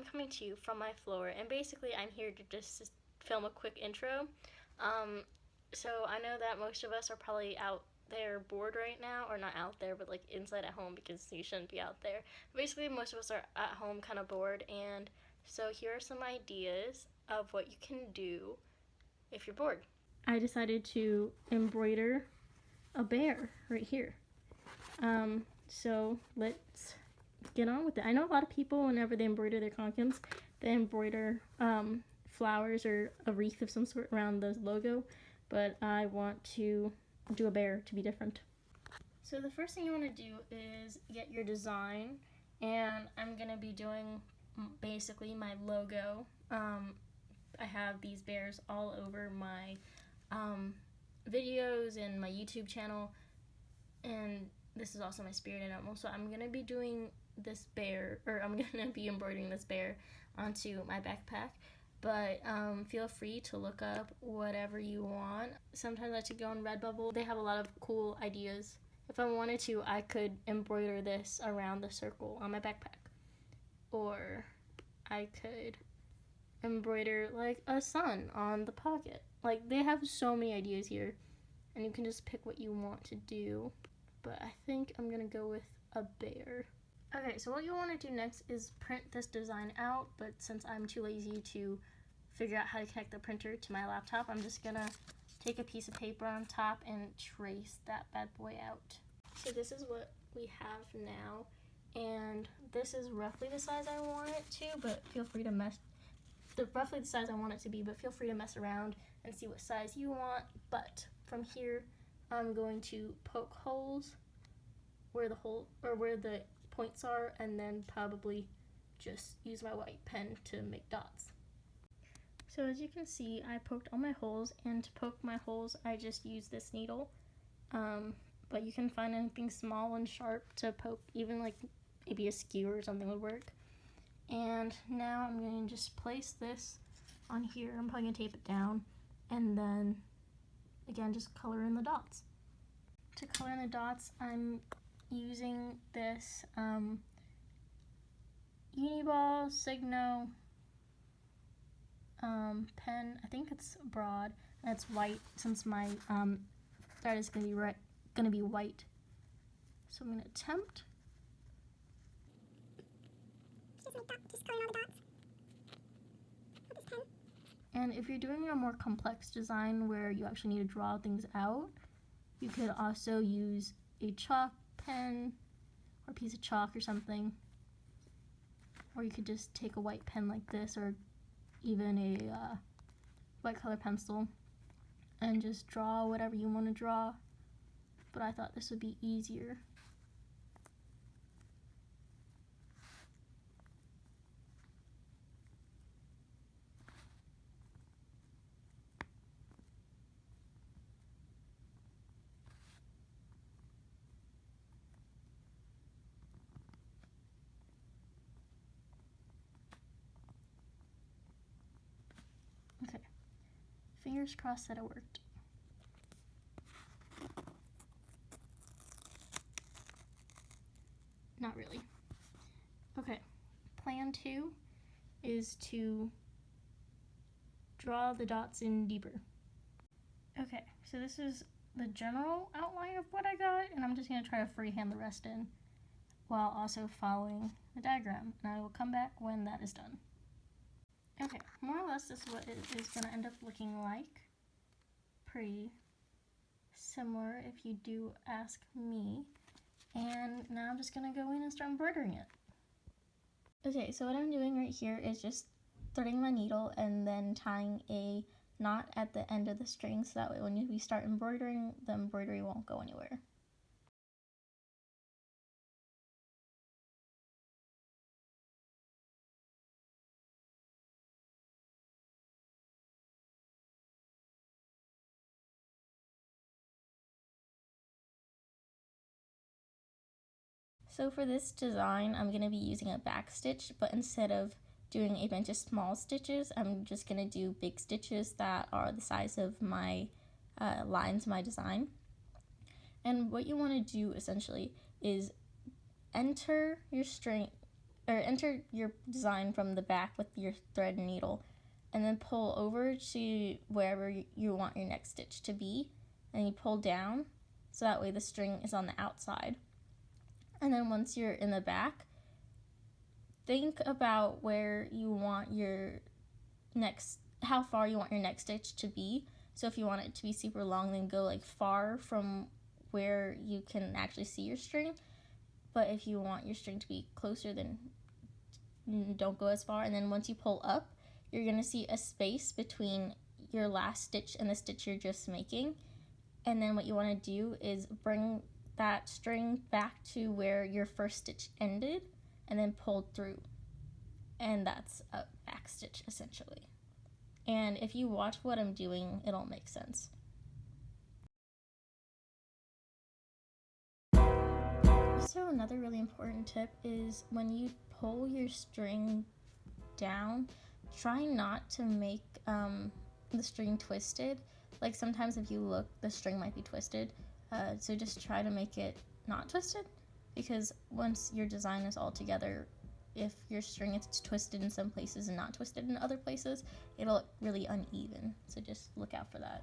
I'm coming to you from my floor, and basically I'm here to just film a quick intro. So I know that most of us are probably out there bored right now, or not out there, but like inside at home, because you shouldn't be out there. Basically, most of us are at home kind of bored, and so here are some ideas of what you can do if you're bored. I decided to embroider a bear right here. So let's get on with it. I know a lot of people, whenever they embroider their costumes, they embroider flowers or a wreath of some sort around the logo, but I want to do a bear to be different. So the first thing you want to do is get your design, and I'm going to be doing basically my logo. I have these bears all over my videos and my YouTube channel, and this is also my spirit animal. So I'm gonna be doing this bear, or I'm gonna be embroidering this bear onto my backpack. But feel free to look up whatever you want. Sometimes I like to go on Redbubble. They have a lot of cool ideas. If I wanted to, I could embroider this around the circle on my backpack, or I could embroider like a sun on the pocket. Like, they have so many ideas here, and you can just pick what you want to do. But I think I'm gonna go with a bear. Okay, so what you want to do next is print this design out, but since I'm too lazy to figure out how to connect the printer to my laptop, I'm just gonna take a piece of paper on top and trace that bad boy out. So this is what we have now, and this is roughly the size I want it to, but feel free to roughly the size I want it to be, but feel free to mess around and see what size you want. But from here, I'm going to poke holes where the points are, and then probably just use my white pen to make dots. So as you can see, I poked all my holes, and to poke my holes, I just use this needle. But you can find anything small and sharp to poke, even like maybe a skewer or something would work. And now I'm going to just place this on here. I'm probably going to tape it down, and then again just color in the dots. To color in the dots, I'm using this Uniball Signo pen. I think it's broad, and it's white since my thread is going to be white. So I'm going to attempt. Just color all the dots with this pen. And if you're doing a more complex design where you actually need to draw things out, you could also use a chalk pen or a piece of chalk or something. Or you could just take a white pen like this, or even a white color pencil, and just draw whatever you want to draw. But I thought this would be easier. Okay, fingers crossed that it worked. Not really. Okay, plan 2 is to draw the dots in deeper. Okay, so this is the general outline of what I got, and I'm just going to try to freehand the rest in while also following the diagram, and I will come back when that is done. Okay, more or less this is what it is going to end up looking like. Pretty similar if you do ask me. And now I'm just going to go in and start embroidering it. Okay, so what I'm doing right here is just threading my needle and then tying a knot at the end of the string, so that way when we start embroidering, the embroidery won't go anywhere. So for this design, I'm going to be using a back stitch, but instead of doing a bunch of small stitches, I'm just going to do big stitches that are the size of my lines, my design. And what you want to do essentially is enter your string, or enter your design from the back with your thread and needle, and then pull over to wherever you want your next stitch to be, and you pull down so that way the string is on the outside. And then once you're in the back, think about where you want your next, how far you want your next stitch to be. So if you want it to be super long, then go like far from where you can actually see your string. But if you want your string to be closer, then don't go as far. And then once you pull up, you're going to see a space between your last stitch and the stitch you're just making. And then what you want to do is bring that string back to where your first stitch ended and then pull through. And that's a back stitch essentially. And if you watch what I'm doing, it'll make sense. So another really important tip is when you pull your string down, try not to make the string twisted. Like sometimes if you look, the string might be twisted. So just try to make it not twisted, because once your design is all together, if your string is twisted in some places and not twisted in other places, it'll look really uneven. So just look out for that.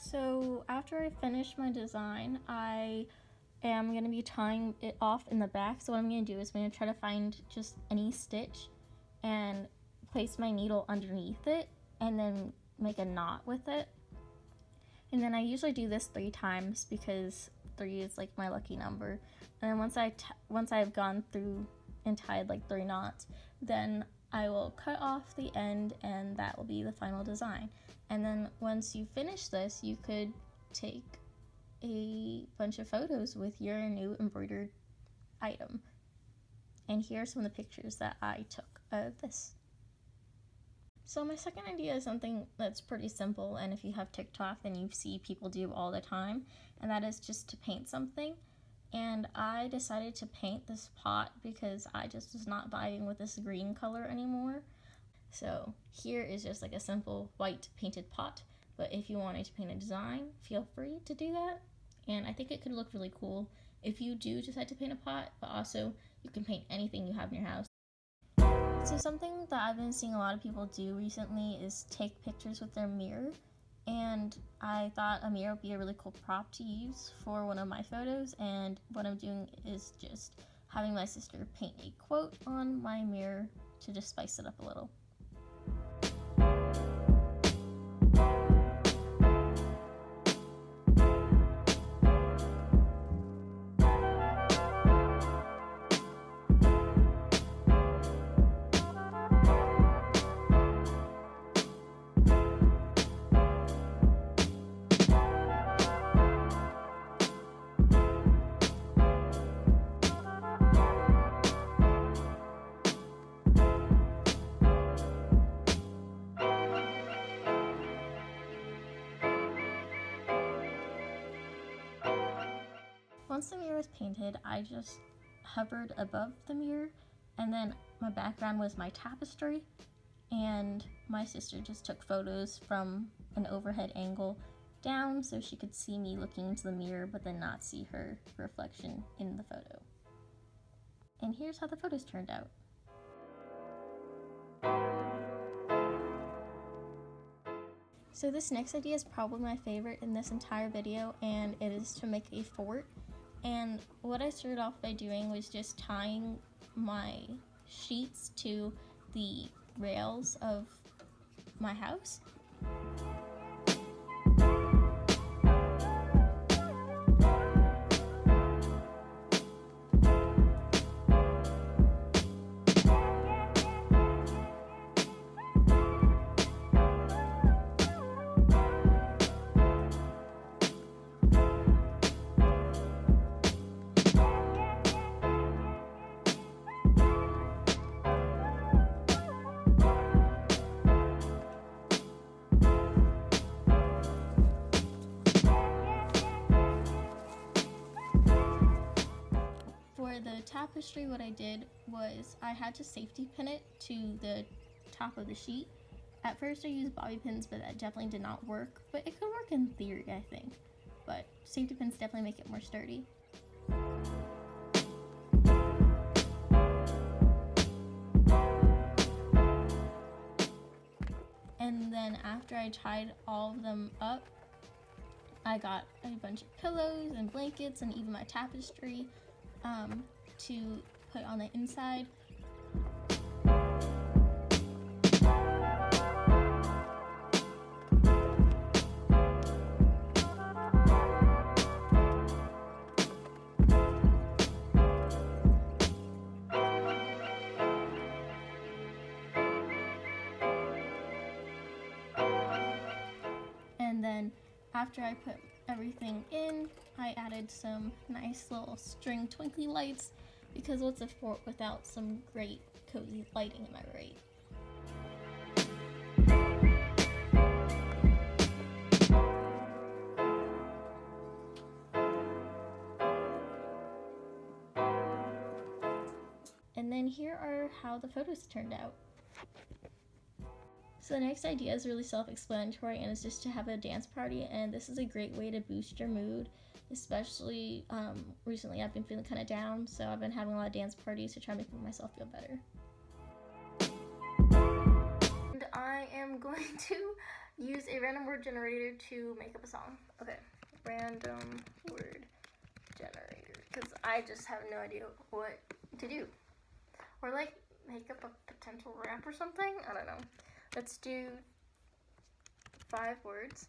So after I finish my design, I am going to be tying it off in the back. So what I'm going to do is I'm going to try to find just any stitch and place my needle underneath it and then make a knot with it. And then I usually do this 3 times because 3 is like my lucky number. And then once I've gone through and tied like 3 knots, then I will cut off the end and that will be the final design. And then once you finish this, you could take a bunch of photos with your new embroidered item. And here are some of the pictures that I took of this. So my second idea is something that's pretty simple, and if you have TikTok, then you see people do all the time, and that is just to paint something. And I decided to paint this pot because I just was not vibing with this green color anymore. So here is just like a simple white painted pot, but if you wanted to paint a design, feel free to do that. And I think it could look really cool if you do decide to paint a pot, but also you can paint anything you have in your house. So something that I've been seeing a lot of people do recently is take pictures with their mirror, and I thought a mirror would be a really cool prop to use for one of my photos, and what I'm doing is just having my sister paint a quote on my mirror to just spice it up a little. Once the mirror was painted, I just hovered above the mirror, and then my background was my tapestry, and my sister just took photos from an overhead angle down so she could see me looking into the mirror but then not see her reflection in the photo. And here's how the photos turned out. So this next idea is probably my favorite in this entire video, and it is to make a fort. And what I started off by doing was just tying my sheets to the rails of my house. For the tapestry, what I did was I had to safety pin it to the top of the sheet. At first I used bobby pins, but that definitely did not work, but it could work in theory, I think. But safety pins definitely make it more sturdy. And then after I tied all of them up, I got a bunch of pillows and blankets and even my tapestry to put on the inside. And then after I put everything in, I added some nice little string twinkly lights, because what's a fort without some great cozy lighting, am I right? And then here are how the photos turned out. So the next idea is really self-explanatory, and it's just to have a dance party, and this is a great way to boost your mood, especially recently I've been feeling kind of down, so I've been having a lot of dance parties to try to make myself feel better. And I am going to Use a random word generator to make up a song. Okay, random word generator, because I just have no idea what to do. Or like make up a potential rap or something? I don't know. Let's do 5 words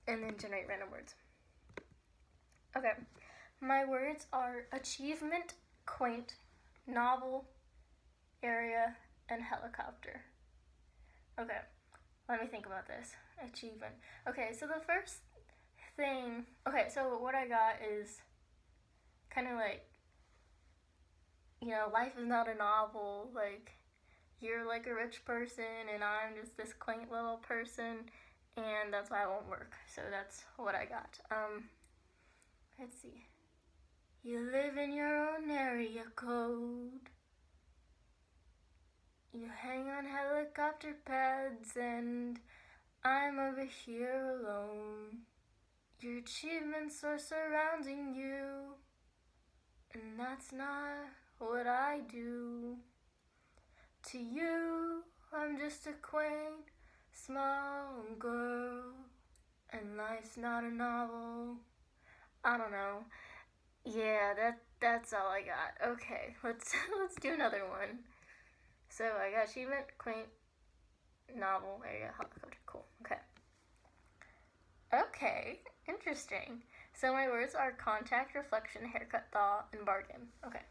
and then generate random words. Okay, my words are achievement, quaint, novel, area, and helicopter. Okay, let me think about this. Achievement. Okay, so the first thing, okay, so what I got is kind of like, you know, life is not a novel, like, you're like a rich person and I'm just this quaint little person, and that's why it won't work. So that's what I got. Let's see. You live in your own area code. You hang on helicopter pads and I'm over here alone. Your achievements are surrounding you, and that's not what I do. To you, I'm just a quaint, small girl, and life's not a novel. I don't know. Yeah, that's all I got. Okay, let's do another one. So I got achievement, quaint, novel, area, helicopter. Cool. Okay. Okay, interesting. So my words are contact, reflection, haircut, thaw, and bargain. Okay.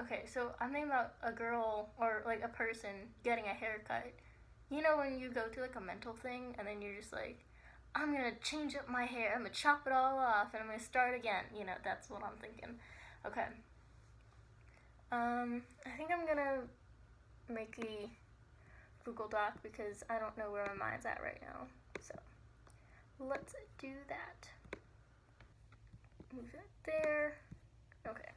Okay, so I'm thinking about a girl or like a person getting a haircut. You know when you go to like a mental thing and then you're just like, I'm gonna change up my hair, I'm gonna chop it all off and I'm gonna start again. You know, that's what I'm thinking. Okay. I think I'm gonna make a Google Doc because I don't know where my mind's at right now. So let's do that. Move it there. Okay.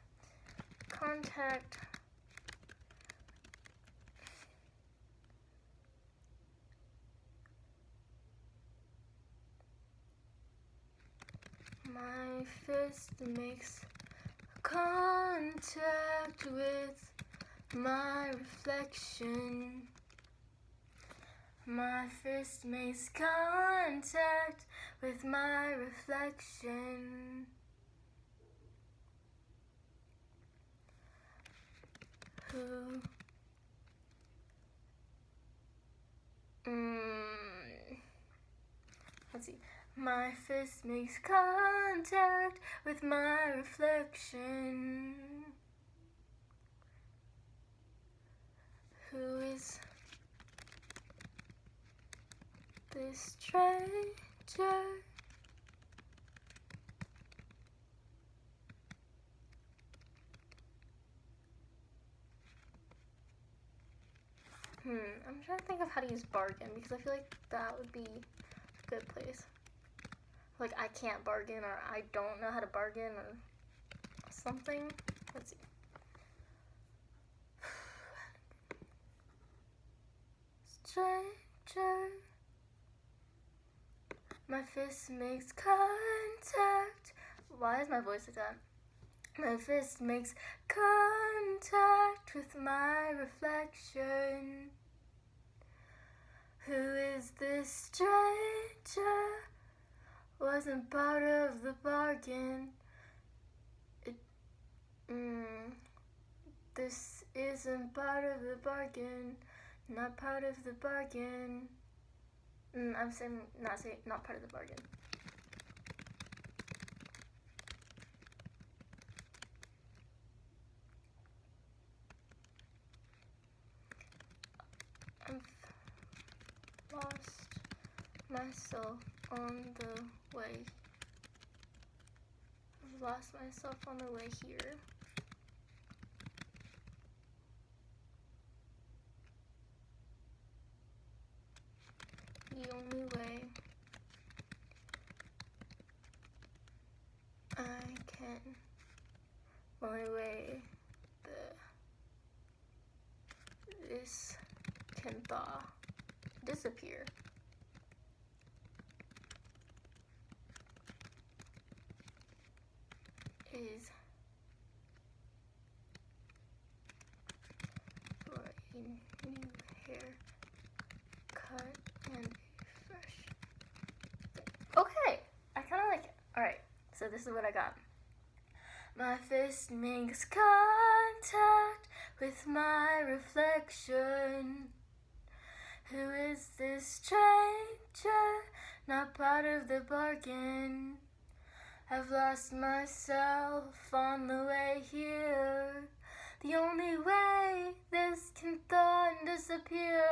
Contact. My fist makes contact with my reflection. My fist makes contact with my reflection. Who? Let's see. My fist makes contact with my reflection. Who is this stranger? I'm trying to think of how to use bargain because I feel like that would be a good place. Like I can't bargain or I don't know how to bargain or something. Let's see. Stranger. My fist makes contact. Why is my voice like that? My fist makes contact with my reflection. Who is this stranger? Wasn't part of the bargain. This isn't part of the bargain. Not part of the bargain. I'm saying not part of the bargain. I've lost myself on the way. I've lost myself on the way here. The only way I can, only way this can thaw, disappear. Is for a new So this is what I got. My fist makes contact with my reflection. Who is this stranger, not part of the bargain? I've lost myself on the way here. The only way this can thaw and disappear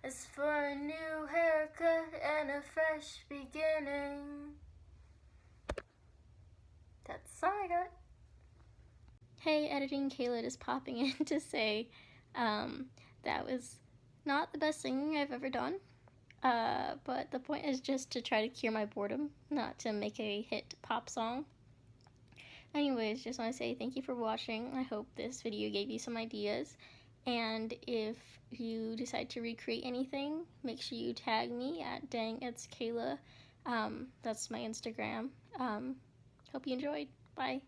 is for a new haircut and a fresh beginning. That's the song I got. Hey, editing Kayla just popping in to say that was not the best singing I've ever done. But the point is just to try to cure my boredom, not to make a hit pop song. Anyways, just want to say thank you for watching. I hope this video gave you some ideas. And if you decide to recreate anything, make sure you tag me at @dangitskayla. That's my Instagram. Hope you enjoyed. Bye.